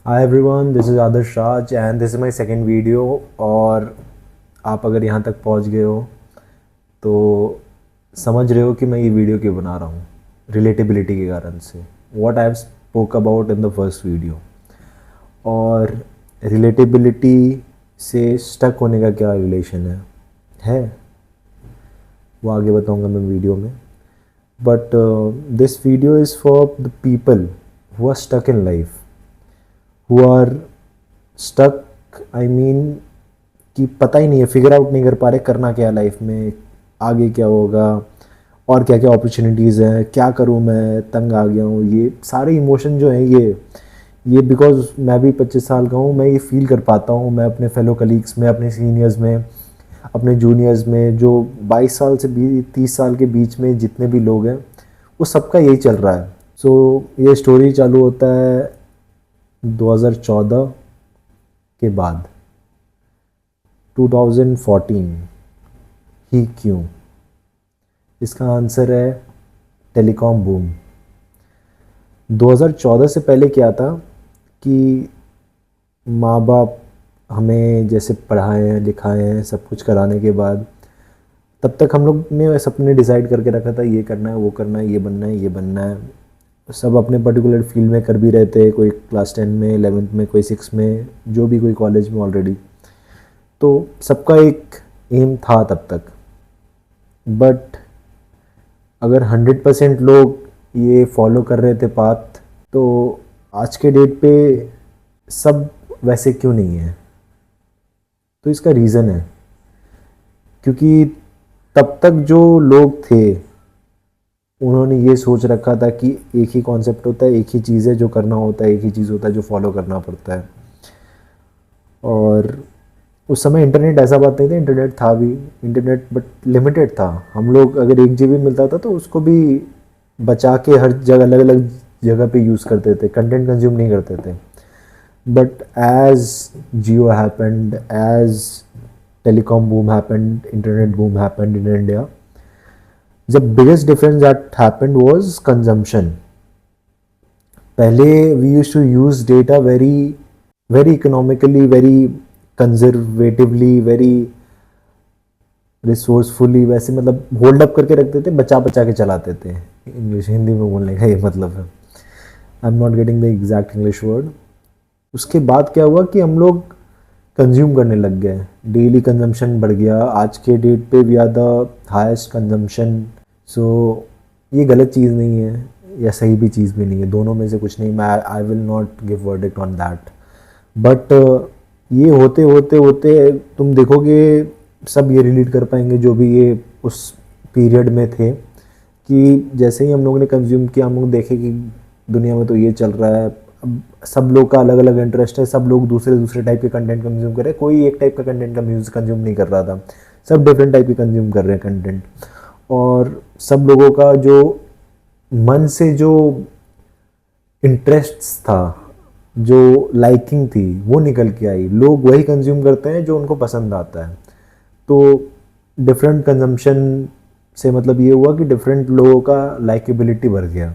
Hi everyone, this is Adarsh Raj and this is my second video. और आप अगर यहाँ तक पहुँच गए हो तो समझ रहे हो कि मैं ये वीडियो क्यों बना रहा हूँ। रिलेटेबिलिटी के कारण से, what I have spoke about in the first video. और रिलेटेबिलिटी से स्टक होने का क्या रिलेशन है वो आगे बताऊँगा मैं वीडियो में। But this video is for the people who are stuck in life, who are stuck, I mean कि पता ही नहीं है, फिगर आउट नहीं कर पा रहे करना क्या लाइफ में, आगे क्या होगा और क्या क्या अपॉर्चुनिटीज़ हैं, क्या करूँ मैं, तंग आ गया हूँ। ये सारे इमोशन जो हैं ये बिकॉज मैं भी 25 साल का हूँ, मैं ये फील कर पाता हूँ। मैं अपने फेलो कलीग्स में, अपने सीनियर्स में, अपने जूनियर्स में, जो 22 साल से 30 साल के बीच में जितने भी लोग हैं, वो सबका यही चल रहा है। सो ये स्टोरी चालू होता है 2014 के बाद। 2014 ही क्यों? इसका आंसर है टेलीकॉम बूम। 2014 से पहले क्या था कि माँ बाप हमें जैसे पढ़ाए हैं, लिखाए हैं, सब कुछ कराने के बाद तब तक हम लोग ने सपने डिसाइड करके रखा था, ये करना है, वो करना है, ये बनना है, ये बनना है। सब अपने पर्टिकुलर फील्ड में कर भी रहे थे, कोई क्लास 10 में, 11th में, कोई 6 में, जो भी कोई कॉलेज में ऑलरेडी। तो सबका एक एम था तब तक। बट अगर 100% लोग ये फॉलो कर रहे थे पाथ, तो आज के डेट पे सब वैसे क्यों नहीं है? तो इसका रीज़न है क्योंकि तब तक जो लोग थे उन्होंने ये सोच रखा था कि एक ही कॉन्सेप्ट होता है, एक ही चीज़ है जो करना होता है, एक ही चीज़ होता है जो फॉलो करना पड़ता है। और उस समय इंटरनेट ऐसा बात नहीं था, इंटरनेट था भी, इंटरनेट बट लिमिटेड था। हम लोग अगर 1 GB मिलता था तो उसको भी बचा के हर जगह अलग अलग जगह पे यूज़ करते थे, कंटेंट कंज्यूम नहीं करते थे। But as Jio happened, as telecom boom happened, internet boom happened in India, the biggest difference that happened was consumption. पहले we used to use data very economically, very conservatively, very resourcefully, वैसे मतलब hold up करके रखते थे, बचा बचा के चलाते थे। इंग्लिश हिंदी में बोलने का ये मतलब है, आई am not getting the exact English word. उसके बाद क्या हुआ कि हम लोग कंज्यूम करने लग गए, डेली कंजम्पशन बढ़ गया। आज के डेट पे we are the highest consumption. So ये गलत चीज़ नहीं है या सही भी चीज़ भी नहीं है, दोनों में से कुछ नहीं। मैं I will not give verdict on that. But ये होते होते होते तुम देखोगे, सब ये रिलेट कर पाएंगे जो भी ये उस पीरियड में थे, कि जैसे ही हम लोगों ने कंज्यूम किया, हम लोग देखे कि दुनिया में तो ये चल रहा है। अब सब लोग का अलग अलग इंटरेस्ट है, सब लोग दूसरे दूसरे टाइप के कंटेंट कंज्यूम कर रहे हैं। कोई एक टाइप का कंटेंट का म्यूज़िक कंज्यूम नहीं कर रहा था, सब डिफरेंट टाइप के कंज्यूम कर रहे हैं कंटेंट। और सब लोगों का जो मन से जो इंटरेस्ट था, जो लाइकिंग थी, वो निकल के आई। लोग वही कंज्यूम करते हैं जो उनको पसंद आता है। तो डिफरेंट कंजम्पशन से मतलब ये हुआ कि डिफरेंट लोगों का लाइकेबिलिटी बढ़ गया।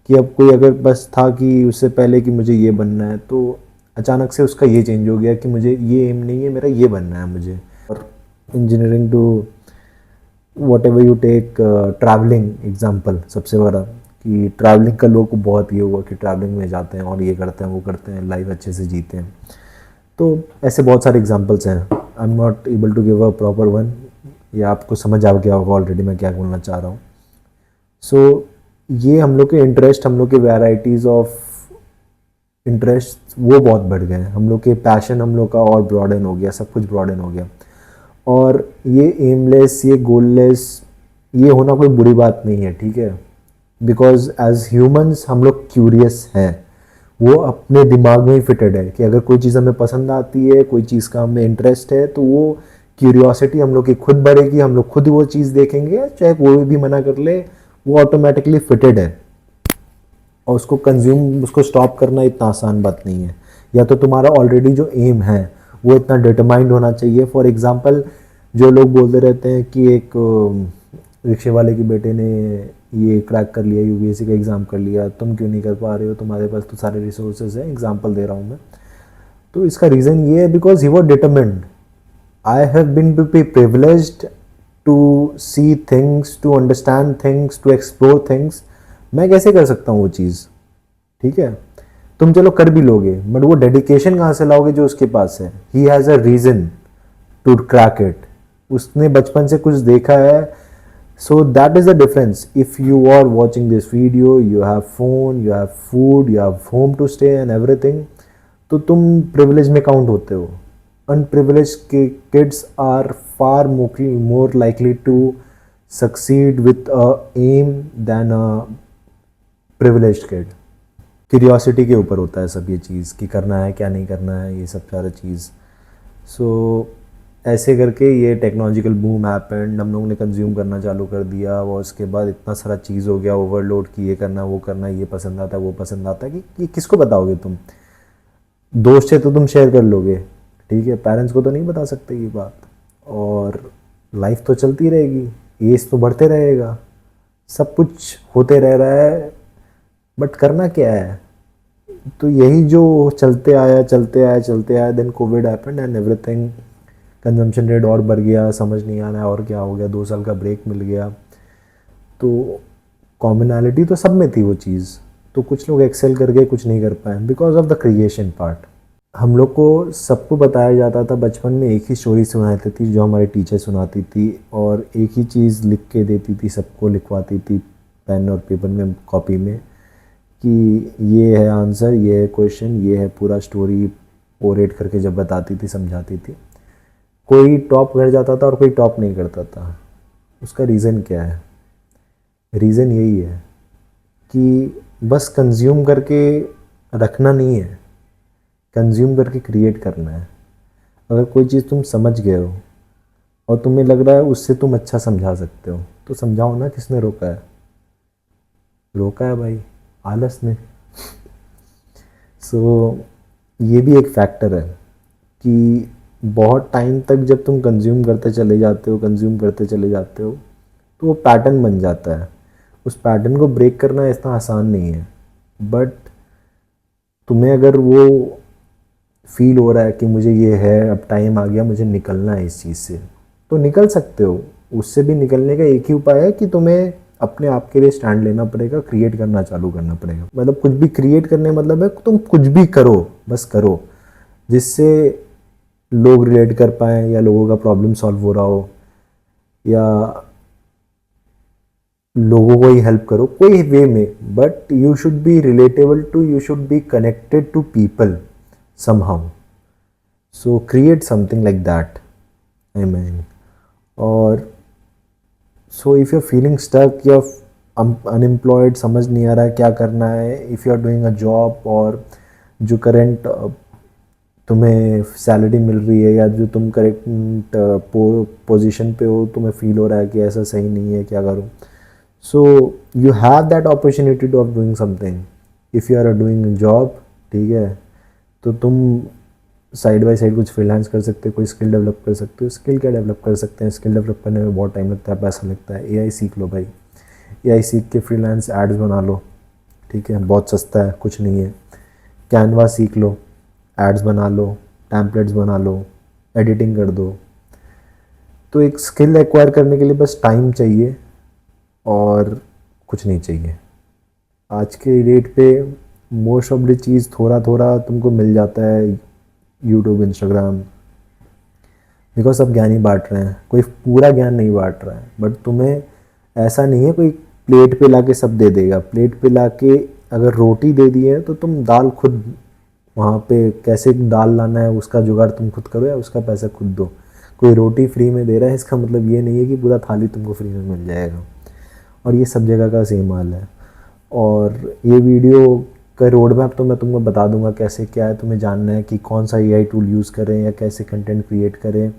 कि अब कोई अगर बस था कि उससे पहले कि मुझे ये बनना है, तो अचानक से उसका ये चेंज हो गया कि मुझे ये एम नहीं है, मेरा ये बनना है मुझे। और engineering to whatever you take, travelling example सबसे बड़ा, कि ट्रैवलिंग का लोग को बहुत ये हुआ कि ट्रैवलिंग में जाते हैं और ये करते हैं, वो करते हैं, लाइफ अच्छे से जीते हैं। तो ऐसे बहुत सारे एग्जाम्पल्स हैं। I am not able to give a proper one, या आपको समझ आ गया होगा ऑलरेडी मैं क्या बोलना चाह रहा हूँ। सो ये हम लोग के इंटरेस्ट, हम लोग के वैराइटीज़ ऑफ इंटरेस्ट वो बहुत बढ़ गए हैं। हम लोग के पैशन हम लोग का और ब्रॉडन हो गया, सब कुछ ब्रॉडन हो गया। और ये एमलेस, ये गोललेस, ये होना कोई बुरी बात नहीं है, ठीक है। बिकॉज एज ह्यूमंस हम लोग क्यूरियस हैं, वो अपने दिमाग में ही फिटेड है कि अगर कोई चीज़ हमें पसंद आती है, कोई चीज़ का हमें इंटरेस्ट है, तो वो क्यूरियोसिटी हम लोग की खुद बढ़ेगी, हम लोग खुद वो चीज़ देखेंगे, चाहे कोई भी मना कर ले, वो ऑटोमेटिकली फिटेड है। और उसको कंज्यूम, उसको स्टॉप करना इतना आसान बात नहीं है। या तो तुम्हारा ऑलरेडी जो एम है वो इतना डिटरमाइंड होना चाहिए। फॉर एग्जांपल, जो लोग बोलते रहते हैं कि एक रिक्शे वाले के बेटे ने ये क्रैक कर लिया, यूपीएससी का एग्ज़ाम कर लिया, तुम क्यों नहीं कर पा रहे हो, तुम्हारे पास तो सारे रिसोर्सेज हैं, एग्जांपल दे रहा हूँ मैं। तो इसका रीज़न ये है because he was determined. I have been be privileged to see things, to understand things, to explore things. मैं कैसे कर सकता हूँ वो चीज़? ठीक है, तुम चलो कर भी लोगे, बट वो डेडिकेशन कहाँ से लाओगे जो उसके पास है? He has a reason to crack it. उसने बचपन से कुछ देखा है। So that is the difference. If you are watching this video, you have phone, you have food, you have home to stay and everything, तो तुम privilege में count होते हो। अनप्रिविलेज के kids are far more likely to succeed with a aim than a privileged kid. Curiosity के ऊपर होता है सब ये चीज़ कि करना है क्या नहीं करना है, ये सब सारा चीज़। सो ऐसे करके ये टेक्नोलॉजिकल बूम हैपेंड, हम लोगों ने कंज्यूम करना चालू कर दिया, और उसके बाद इतना सारा चीज़ हो गया ओवरलोड कि ये करना वो करना, ये पसंद आता है वो पसंद आता है, कि ये किसको बताओगे तुम? दोस्त से तो तुम शेयर कर लोगे, ठीक है, पेरेंट्स को तो नहीं बता सकते ये बात। और लाइफ तो चलती रहेगी, एज तो बढ़ते रहेगा, सब कुछ होते रह रहा है, बट करना क्या है? तो यही जो चलते आया चलते आया चलते आया, then Covid happened and everything, consumption rate और बढ़ गया, समझ नहीं आ रहा है और क्या हो गया, 2 साल का ब्रेक मिल गया। तो कॉमनैलिटी तो सब में थी वो चीज़, तो कुछ लोग एक्सेल कर गए, कुछ नहीं कर पाए because of the creation part. हम लोग को सबको बताया जाता था बचपन में, एक ही स्टोरी सुनाती थी जो हमारी टीचर सुनाती थी, और एक ही चीज़ लिख के देती थी, सबको लिखवाती थी पेन और पेपर में, कॉपी में, कि ये है आंसर, ये है क्वेश्चन, ये है पूरा स्टोरी ओरेट करके जब बताती थी, समझाती थी। कोई टॉप कर जाता था और कोई टॉप नहीं करता था। उसका रीज़न क्या है? रीज़न यही है कि बस कंज्यूम करके रखना नहीं है, कंज्यूम करके क्रिएट करना है। अगर कोई चीज़ तुम समझ गए हो और तुम्हें लग रहा है उससे तुम अच्छा समझा सकते हो, तो समझाओ ना। किसने रोका है? रोका है भाई, आलस ने। सो ये भी एक फैक्टर है कि बहुत टाइम तक जब तुम कंज्यूम करते चले जाते हो, कंज्यूम करते चले जाते हो, तो वो पैटर्न बन जाता है। उस पैटर्न को ब्रेक करना इतना आसान नहीं है, बट तुम्हें अगर वो फील हो रहा है कि मुझे ये है, अब टाइम आ गया, मुझे निकलना है इस चीज़ से, तो निकल सकते हो। उससे भी निकलने का एक ही उपाय है कि तुम्हें अपने आप के लिए स्टैंड लेना पड़ेगा, क्रिएट करना चालू करना पड़ेगा। मतलब कुछ भी क्रिएट करने मतलब है तुम कुछ भी करो, बस करो, जिससे लोग रिलेट कर पाएँ, या लोगों का प्रॉब्लम सॉल्व हो रहा हो, या लोगों को ही हेल्प करो कोई वे में, but you should be relatable to, you should be connected to people somehow. So create something like that. I mean, और so if you're feeling stuck, you're unemployed, समझ नहीं आ रहा है क्या करना है, if you are doing a job, और जो करंट तुम्हें सैलरी मिल रही है, या जो तुम करेक्ट पोजीशन पे हो, तुम्हें फील हो रहा है कि ऐसा सही नहीं है, क्या करूँ? So you have that opportunity to of doing something. If you are doing job, ठीक है, तो तुम साइड बाय साइड कुछ फ्रीलांस कर सकते हो, कोई स्किल डेवलप कर सकते हो। स्किल क्या डेवलप कर सकते हैं? स्किल डेवलप करने में बहुत टाइम लगता है, पैसा लगता है। एआई सीख लो भाई, एआई सीख के फ्रीलांस एड्स बना लो, ठीक है, बहुत सस्ता है, कुछ नहीं है। कैनवा सीख लो, एड्स बना लो, टैम्पलेट्स बना लो, एडिटिंग कर दो। तो एक स्किल एक्वायर करने के लिए बस टाइम चाहिए और कुछ नहीं चाहिए। आज के डेट पे मोस्ट ऑफ द चीज़ थोड़ा थोड़ा तुमको मिल जाता है, यूट्यूब, इंस्टाग्राम, बिकॉज सब ज्ञान ही बांट रहे हैं, कोई पूरा ज्ञान नहीं बांट रहा है। बट तुम्हें ऐसा नहीं है कोई प्लेट पे लाके सब दे देगा। प्लेट पे लाके अगर रोटी दे दी है तो तुम दाल खुद, वहाँ पे कैसे दाल लाना है उसका जुगाड़ तुम खुद करो, या उसका पैसा खुद दो। कोई रोटी फ्री में दे रहा है, इसका मतलब ये नहीं है कि पूरा थाली तुमको फ्री में मिल जाएगा। और ये सब जगह का सेम हाल है। और ये वीडियो का रोड मैप तो मैं तुमको बता दूंगा कैसे क्या है। तुम्हें जानना है कि कौन सा एआई टूल यूज़ करें, या कैसे कंटेंट क्रिएट करें,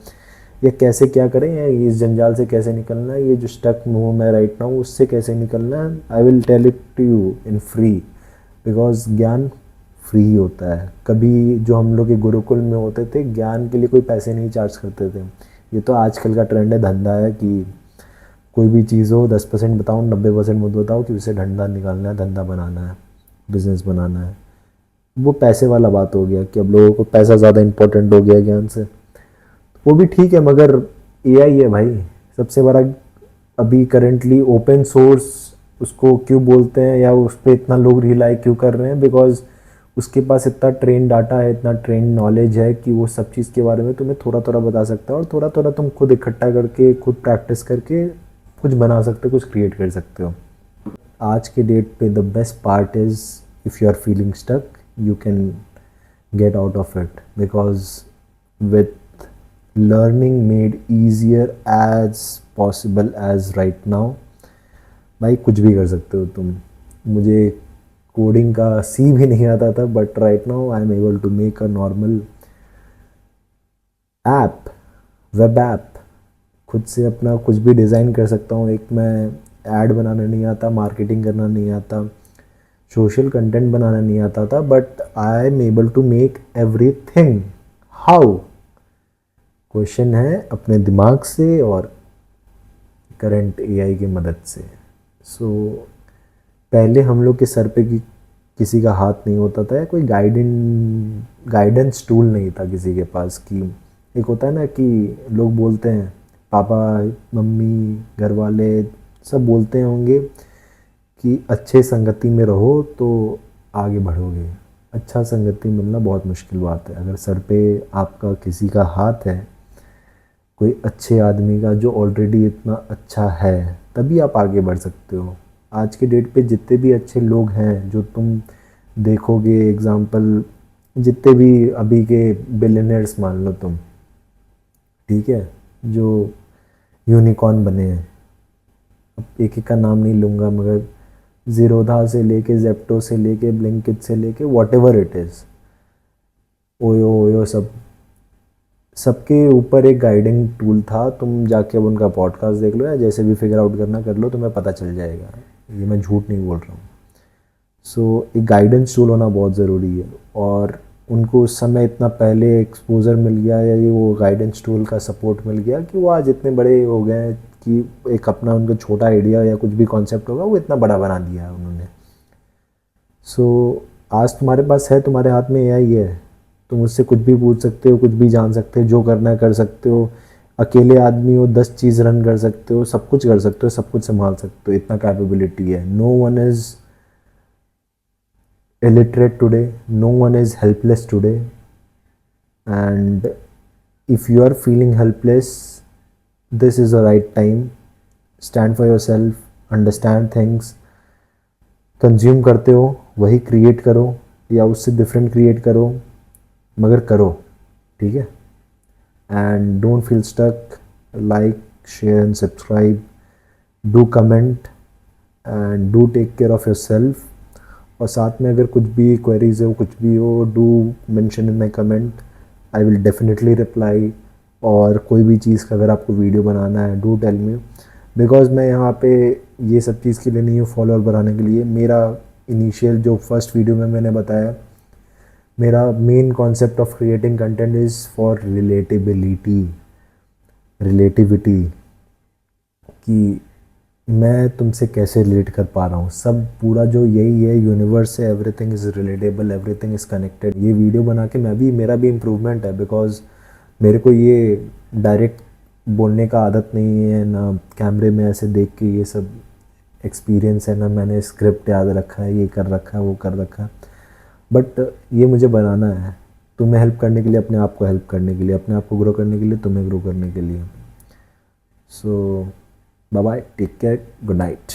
या कैसे क्या करें, या इस जंजाल से कैसे निकलना है, ये जो स्टक हूँ मैं राइट नाउ उससे कैसे निकलना है। I will tell it to you in free, because ज्ञान फ्री होता है। कभी जो हम लोग के गुरुकुल में होते थे, ज्ञान के लिए कोई पैसे नहीं चार्ज करते थे। ये तो आजकल का ट्रेंड है, धंधा है कि कोई भी चीज़ हो 10% बताओ, 90% मत बताओ कि उसे धंधा निकालना है, धंधा बनाना है, बिजनेस बनाना है। वो पैसे वाला बात हो गया कि अब लोगों को पैसा ज़्यादा इम्पोर्टेंट हो गया ज्ञान से। वो भी ठीक है, मगर एआई है भाई सबसे बड़ा अभी करेंटली ओपन सोर्स उसको क्यों बोलते हैं, या उस पर इतना लोग रिलाई क्यों कर रहे हैं? बिकॉज उसके पास इतना ट्रेन डाटा है, इतना ट्रेन नॉलेज है कि वो सब चीज़ के बारे में तुम्हें थोड़ा थोड़ा बता सकता है, और थोड़ा थोड़ा तुम खुद इकट्ठा करके खुद प्रैक्टिस करके कुछ बना सकते हो, कुछ क्रिएट कर सकते हो। आज के डेट पे the best part is if you are feeling stuck you can get out of it, because with learning made easier as possible as right now, भाई कुछ भी कर सकते हो तुम। मुझे कोडिंग का सी भी नहीं आता था, but right now I am able to make a normal app, web app, खुद से अपना कुछ भी डिज़ाइन कर सकता हूँ। एक मैं ऐड बनाना नहीं आता, मार्केटिंग करना नहीं आता, सोशल कंटेंट बनाना नहीं आता था, but I am able to make everything. How? Question है अपने दिमाग से और करंट एआई की मदद से। सो पहले हम लोग के सर पे किसी का हाथ नहीं होता था, या कोई गाइडेंस टूल नहीं था किसी के पास। कि एक होता है ना कि लोग बोलते हैं, पापा मम्मी घर वाले सब बोलते होंगे कि अच्छे संगति में रहो तो आगे बढ़ोगे। अच्छा संगति मिलना बहुत मुश्किल बात है। अगर सर पे आपका किसी का हाथ है, कोई अच्छे आदमी का जो ऑलरेडी इतना अच्छा है, तभी आप आगे बढ़ सकते हो। आज के डेट पे जितने भी अच्छे लोग हैं जो तुम देखोगे, एग्जांपल जितने भी अभी के बिलियनर्स मान लो तुम, ठीक है, जो यूनिकॉर्न बने हैं, अब एक एक का नाम नहीं लूँगा, मगर ज़ीरोधा से लेके जेप्टो से लेके ब्लिंकिट से लेके what ever it is, OYO सबके ऊपर एक गाइडिंग टूल था। तुम जाके अब उनका पॉडकास्ट देख लो, या जैसे भी फिगर आउट करना कर लो, तुम्हें पता चल जाएगा। ये मैं झूठ नहीं बोल रहा हूँ। सो एक गाइडेंस टूल होना बहुत ज़रूरी है, और उनको उस समय इतना पहले एक्सपोजर मिल गया, या ये वो गाइडेंस टूल का सपोर्ट मिल गया कि वो आज इतने बड़े हो गए हैं कि एक अपना उनका छोटा आइडिया या कुछ भी कॉन्सेप्ट होगा वो इतना बड़ा बना दिया है उन्होंने। सो आज तुम्हारे पास है, तुम्हारे हाथ में एआई है, तुम उससे कुछ भी पूछ सकते हो, कुछ भी जान सकते हो, जो करना है कर सकते हो। अकेले आदमी हो 10 चीज़ रन कर सकते हो, सब कुछ कर सकते हो, सब कुछ संभाल सकते हो, इतना कैपेबिलिटी है। No one is illiterate today, no one is helpless today, and if you are feeling helpless, this is the right time. Stand for yourself, understand things, consume करते हो वही क्रिएट करो, या उससे डिफरेंट क्रिएट करो, मगर करो, ठीक है। And don't feel stuck, like share and subscribe, do comment, and do take care of your self. और साथ में अगर कुछ भी क्वेरीज हो, कुछ भी हो, do mention in my comment, I will definitely reply. और कोई भी चीज़ का अगर आपको वीडियो बनाना है, डू टेल मी, बिकॉज मैं यहाँ पे ये सब चीज़ के लिए नहीं हूँ फॉलोअर बढ़ाने के लिए। मेरा इनिशियल जो फर्स्ट वीडियो में मैंने बताया, मेरा main concept of creating content is for relativity, कि मैं तुमसे कैसे रिलेट कर पा रहा हूँ। सब पूरा जो यही है, यूनिवर्स है, everything is relatable, everything is connected. ये वीडियो बना के मेरा भी इम्प्रूवमेंट है, बिकॉज मेरे को ये डायरेक्ट बोलने का आदत नहीं है, ना कैमरे में ऐसे देख के ये सब एक्सपीरियंस है, ना मैंने स्क्रिप्ट याद रखा है, ये कर रखा है, वो कर रखा है। बट ये मुझे बनाना है, तुम्हें हेल्प करने के लिए, अपने आप को हेल्प करने के लिए, अपने आप को ग्रो करने के लिए, तुम्हें ग्रो करने के लिए। So bye bye, take care, good night.